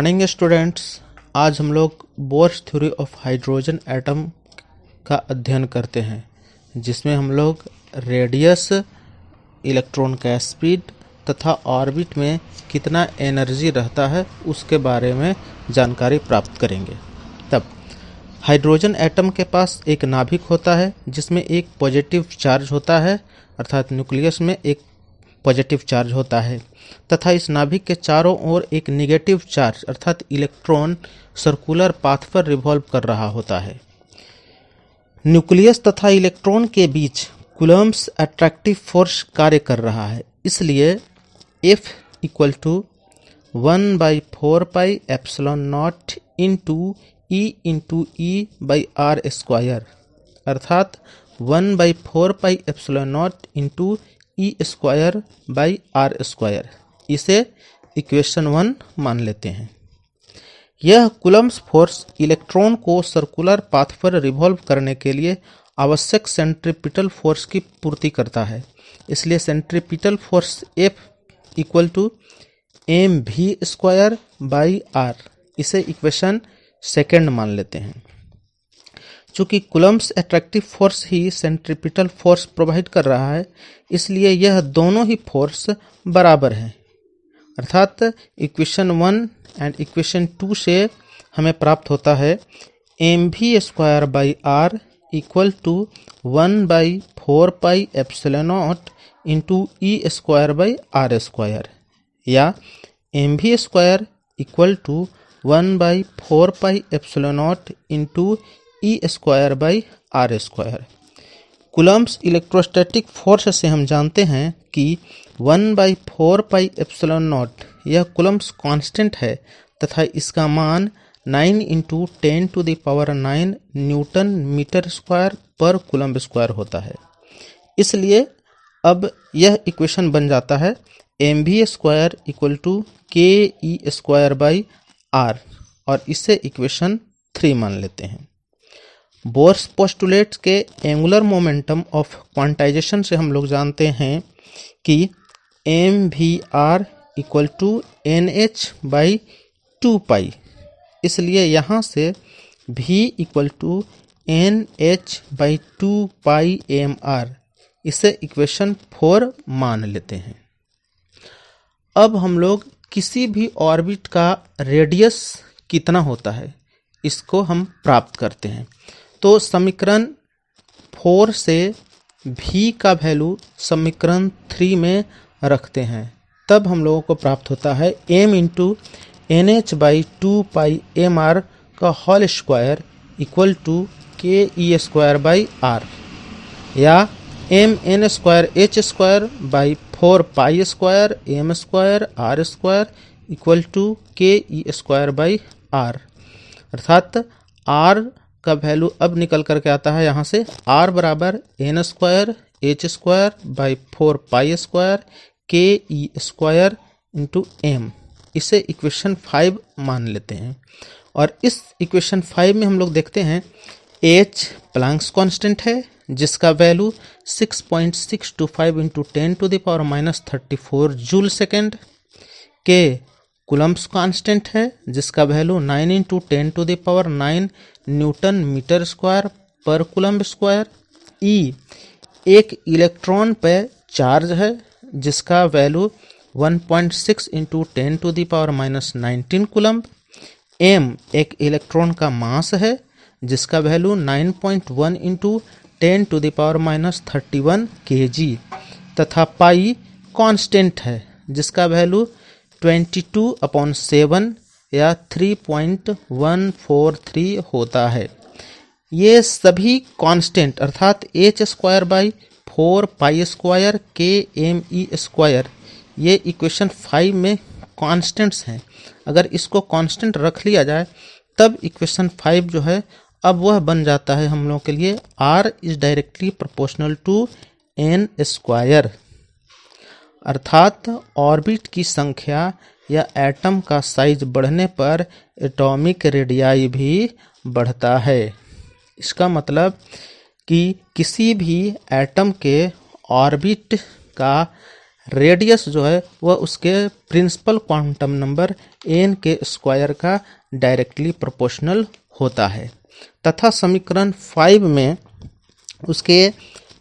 Morning students. आज हम लोग bourse theory of hydrogen atom का अध्ययन करते हैं, जिसमें हम लोग रेडियस, इलेक्ट्रॉन का स्पीड तथा ऑर्बिट में कितना एनर्जी रहता है उसके बारे में जानकारी प्राप्त करेंगे। तब हाइड्रोजन एटम के पास एक नाभिक होता है जिसमें एक पॉजिटिव चार्ज होता है, अर्थात न्यूक्लियस में एक पॉजिटिव चार्ज होता है तथा इस नाभिक के चारों ओर एक नेगेटिव चार्ज अर्थात इलेक्ट्रॉन सर्कुलर पाथ पर रिवॉल्व कर रहा होता है। न्यूक्लियस तथा इलेक्ट्रॉन के बीच कूलम्ब्स अट्रैक्टिव फोर्स कार्य कर रहा है, इसलिए F equal to 1/4 pi epsilon naught into E by r square, अर्थात 1/4 pi epsilon naught into e square by r square. इसे इक्वेशन 1 मान लेते हैं। यह कूलम्ब्स फोर्स इलेक्ट्रॉन को सर्कुलर पाथ पर रिवॉल्व करने के लिए आवश्यक सेंट्रीपिटल फोर्स की पूर्ति करता है, इसलिए centripetal force F equal to mv square by r. इसे इक्वेशन 2 मान लेते हैं। चूंकि कूलम्ब्स अट्रैक्टिव फोर्स ही सेंट्रीपिटल फोर्स प्रोवाइड कर रहा है, इसलिए यह दोनों ही फोर्स बराबर हैं, अर्थात इक्वेशन 1 एंड इक्वेशन 2 से हमें प्राप्त होता है mv square by r equal to 1/4 pi epsilon naught into e square by r square, या mv square equal to 1/4 pi epsilon naught into e square by r square. Coulomb's electrostatic force से हम जानते हैं कि 1/4 pi epsilon naught यह Coulomb's constant है तथा इसका मान 9 × 10⁹ न्यूटन मीटर स्क्वायर पर कूलम्ब स्क्वायर होता है। इसलिए अब यह इक्वेशन बन जाता है mv square equal to k e square by are, और इसे इक्वेशन 3 मान लेते हैं। बोर्स पोस्टुलेट्स के एंगुलर मोमेंटम ऑफ क्वांटाइजेशन से हम लोग जानते हैं कि mvr equal to nh by 2 pi, इसलिए यहाँ से v equal to nh by 2 pi mr, इसे इक्वेशन 4 मान लेते हैं। अब हम लोग किसी भी ऑर्बिट का रेडियस कितना होता है इसको हम प्राप्त करते हैं, तो समीकरण 4 से v का वैल्यू समीकरण 3 में रखते हैं, तब हम लोगों को प्राप्त होता है m into nh by 2 pi mr का whole square equal to k e square by r, या mn square h square by 4 pi square m square r square equal to k e square by r, अर्थात r का value अब निकल करके आता है यहाँ से r बराबर n square h square by 4 pi square के ई स्क्वायर इंटू m। इसे इक्वेशन 5 मान लेते हैं, और इस इक्वेशन 5 में हम लोग देखते हैं h प्लैंक्स कांस्टेंट है जिसका वैल्यू 6.625 × 10⁻34 जूल सेकेंड, के कूलम्ब्स कांस्टेंट है जिसका वैल्यू 9 × 10⁹ न्यूटन मीटर स्क्वायर पर कूलम्ब स्क्वायर, ई एक इलेक्ट्रॉन पे चार्ज है जिसका वैल्यू 1.6 × 10⁻19 कूलम्ब, m एक इलेक्ट्रॉन का मास है जिसका वैल्यू 9.1 × 10⁻31 kg, तथा पाई कांस्टेंट है जिसका वैल्यू 22/7 या 3.143 होता है। ये सभी कांस्टेंट अर्थात h square by 4 pi square k m e square, ये इक्वेशन 5 में कांस्टेंट्स हैं। अगर इसको कांस्टेंट रख लिया जाए तब इक्वेशन 5 जो है अब वह बन जाता है हम लोग के लिए r is directly proportional to n square, अर्थात ऑर्बिट की संख्या या एटम का साइज बढ़ने पर एटॉमिक रेडियाई भी बढ़ता है। इसका मतलब कि किसी भी एटम के ऑर्बिट का रेडियस जो है वह उसके प्रिंसिपल क्वांटम नंबर n के स्क्वायर का डायरेक्टली प्रोपोर्शनल होता है, तथा समीकरण 5 में उसके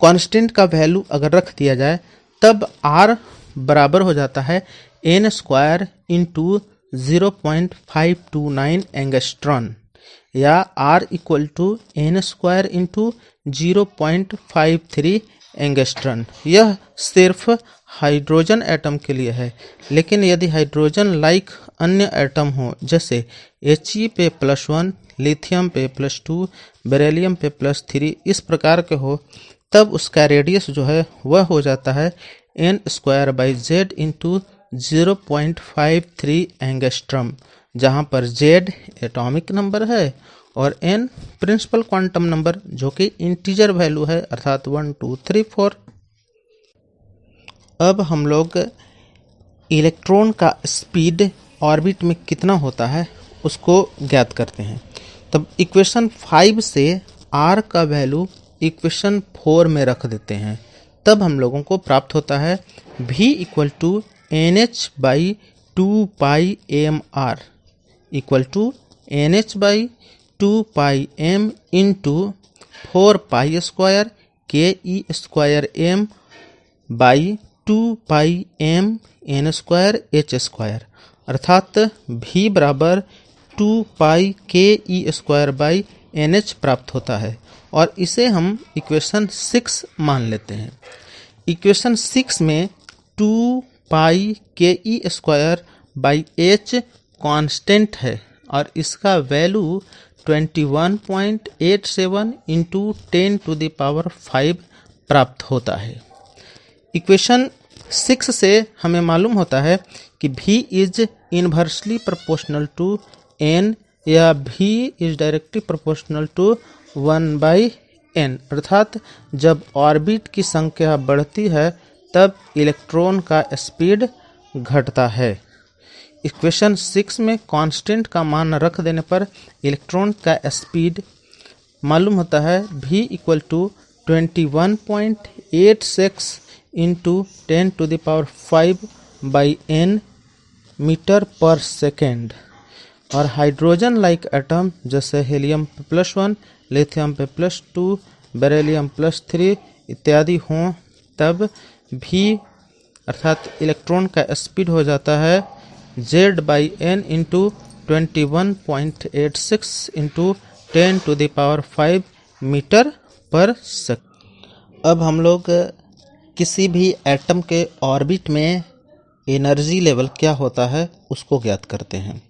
कांस्टेंट का वैल्यू अगर रख दिया जाए तब r बराबर हो जाता है n स्क्वायर इंटू 0.529 एंगस्ट्रॉन, या r equal to n square into 0.53 angstrom. यह सिर्फ हाइड्रोजन एटम के लिए है, लेकिन यदि हाइड्रोजन लाइक अन्य एटम हो जैसे He पे +1, लिथियम पे +2, बेरिलियम पे +3 इस प्रकार के हो, तब उसका रेडियस जो है वह हो जाता है n² इंटू 0.53 एंगस्ट्रॉम, जहाँ पर Z एटॉमिक नंबर है और n प्रिंसिपल क्वांटम नंबर जो कि इंटीजर वैल्यू है, अर्थात 1 2 3 4। अब हम लोग इलेक्ट्रॉन का स्पीड ऑर्बिट में कितना होता है उसको ज्ञात करते हैं। तब इक्वेशन 5 से r का वैल्यू इक्वेशन 4 में रख देते हैं, तब हम लोगों को प्राप्त होता है v equal to NH/2πmr equal to NH/2πm into 4π² KE²m/2πm n²h², अर्थात v बराबर 2π KE²/NH प्राप्त होता है, और इसे हम इक्वेशन 6 मान लेते हैं। इक्वेशन 6 में 2π KE²/H कांस्टेंट है और इसका वैल्यू 21.87 इंटू 10⁵ प्राप्त होता है। इक्वेशन 6 से हमें मालूम होता है कि v is inversely proportional to n, या v is directly proportional to 1/n, अर्थात जब ऑर्बिट की संख्या बढ़ती है तब इलेक्ट्रॉन का स्पीड घटता है। इक्वेशन 6 में कांस्टेंट का मान रख देने पर इलेक्ट्रॉन का स्पीड मालूम होता है v equal to 21.86 into 10⁵/n metre पर सेकेंड। और हाइड्रोजन लाइक एटम जैसे हीलियम पे +1, लिथियम पे +2, बेरिलियम +3 इत्यादि हों, तब v अर्थात इलेक्ट्रॉन का स्पीड हो जाता है Z/n इंटू 21.86 इंटू 10⁵ मीटर पर सेकेंड। अब हम लोग किसी भी एटम के ऑर्बिट में एनर्जी लेवल क्या होता है उसको ज्ञात करते हैं।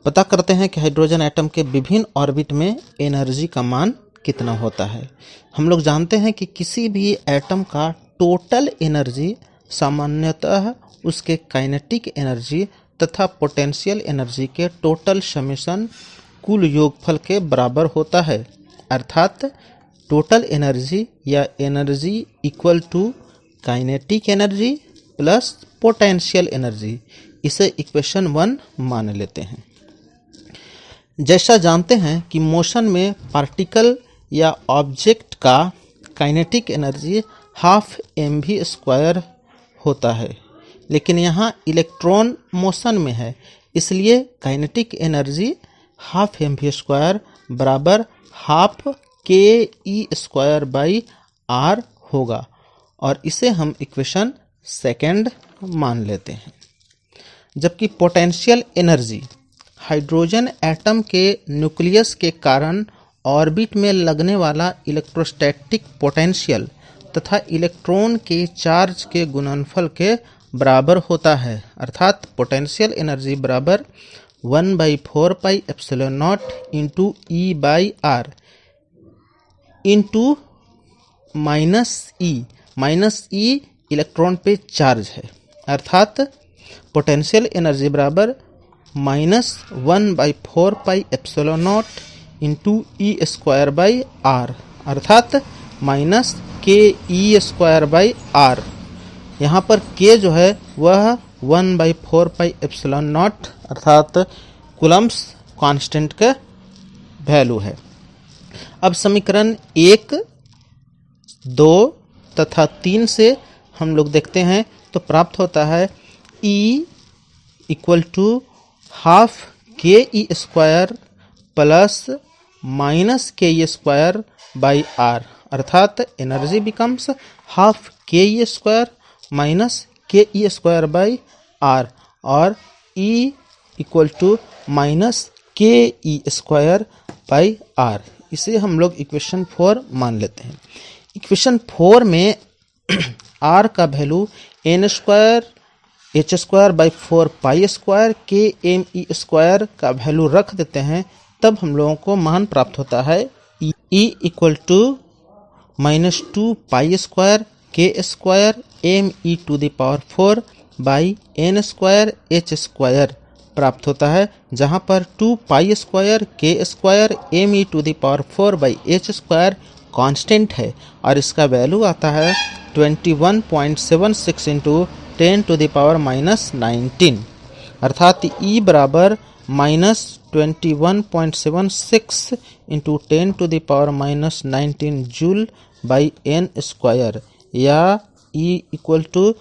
पता करते हैं कि हाइड्रोजन एटम के विभिन्न ऑर्बिट में एनर्जी का मान कितना होता है। हम लोग जानते हैं कि किसी भी एटम का टोटल एनर्जी सामान्यतः उसके काइनेटिक एनर्जी तथा पोटेंशियल एनर्जी के टोटल समेशन कुल योगफल के बराबर होता है, अर्थात टोटल एनर्जी या energy equal to kinetic energy plus potential energy. इसे इक्वेशन 1 मान लेते हैं। जैसा जानते हैं कि मोशन में पार्टिकल या ऑब्जेक्ट का काइनेटिक एनर्जी ½ mv² होता है, लेकिन यहाँ इलेक्ट्रॉन मोशन में है, इसलिए काइनेटिक एनर्जी ½ mv² बराबर ½ KE²/r होगा, और इसे हम इक्वेशन 2 मान लेते हैं। जबकि पोटेंशियल एनर्जी हाइड्रोजन एटम के न्यूक्लियस के कारण ऑर्बिट में लगने वाला इलेक्ट्रोस्टैटिक पोटेंशियल तथा इलेक्ट्रॉन के चार्ज के गुणनफल के बराबर होता है, अर्थात पोटेंशियल एनर्जी बराबर 1/4πε0 into E/r into -e electron पे चार्ज है, अर्थात पोटेंशियल एनर्जी बराबर -1/4πε0 इंटू E²/r, अर्थात -KE²/r। यहाँ पर k जो है वह 1/4πε0 अर्थात कूलम्ब्स कांस्टेंट का वैल्यू है। अब समीकरण 1, 2 तथा 3 से हम लोग देखते हैं तो प्राप्त होता है E इक्वल टू हाफ के ई स्क्वायर प्लस माइनस के ई स्क्वायर बाई आर, अर्थात एनर्जी बिकम्स हाफ के ई स्क्वायर माइनस के ई स्क्वायर बाई आर, और E इक्वल टू माइनस के ई स्क्वायर बाई आर। इसे हम लोग इक्वेशन 4 मान लेते हैं। इक्वेशन 4 में आर का value n square H square by 4 pi square k m e square का वैल्यू रख देते हैं, तब हम लोगों को मान प्राप्त होता है E equal to minus 2 pi square K square M E to the power 4 by N square H square प्राप्त होता है, जहां पर 2 pi square K square M E to the power 4 by H square constant है और इसका value आता है 21.76 into 10 to the power minus 19, अर्थात E बराबर minus 21.76 into 10 to the power minus 19 joule by N square, या E equal to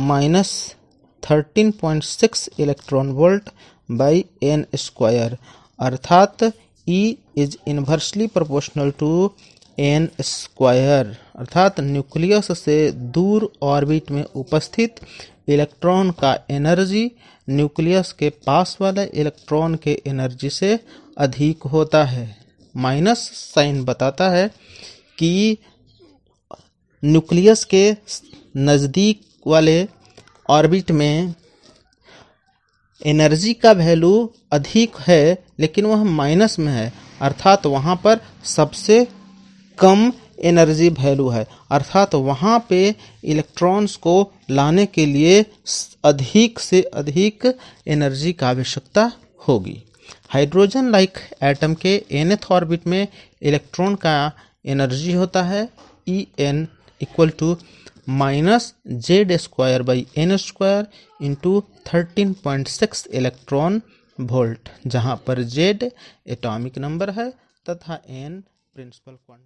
minus 13.6 electron volt by N square, अर्थात E is inversely proportional to n square, अर्थात nucleus से दूर orbit में उपस्थित electron का एनर्जी न्यूक्लियस के पास वाले इलेक्ट्रॉन के एनर्जी से अधिक होता है। माइनस साइन बताता है कि न्यूक्लियस के नज़दीक वाले ऑर्बिट में एनर्जी का वैल्यू अधिक है लेकिन वह माइनस में है, अर्थात वहाँ पर सबसे कम एनर्जी वैल्यू है, अर्थात वहाँ पे इलेक्ट्रॉन्स को लाने के लिए अधिक से अधिक एनर्जी की आवश्यकता होगी। हाइड्रोजन लाइक एटम के nth ऑर्बिट में इलेक्ट्रॉन का एनर्जी होता है En equal to minus z square by N square into 13.6 electron volt, जहाँ पर जेड एटॉमिक नंबर है तथा एन प्रिंसिपल क्वांटम